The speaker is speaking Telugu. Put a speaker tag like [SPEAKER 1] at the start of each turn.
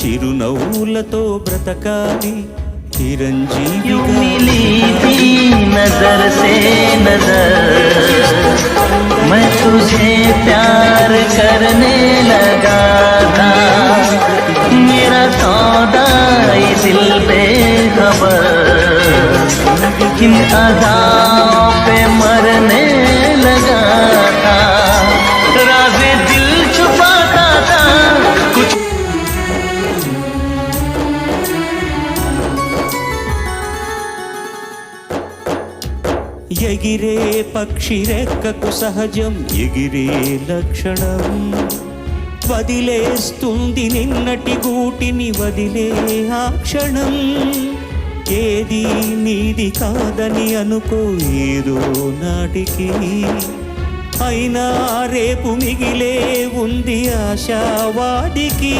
[SPEAKER 1] చిరునవ్వులతో బ్రతకాలి చిరంజీవి
[SPEAKER 2] मिली थी नजर से नजर मैं तुझे प्यार करने लगा था मेरा सौदा ये दिल बेखबर किन अज़ाओं पे मरने लगा था राज़े दिल छुपाता था कुछ
[SPEAKER 1] ఎగిరే పక్షి రెక్కకు సహజం ఎగిరే లక్షణం వదిలేస్తుంది నిన్నటి గూటిని వదిలే ఆ క్షణం ఏది నీది కాదని అనుకో ఏదో నాటికి అయినా రేపు మిగిలే ఉంది ఆశావాదికి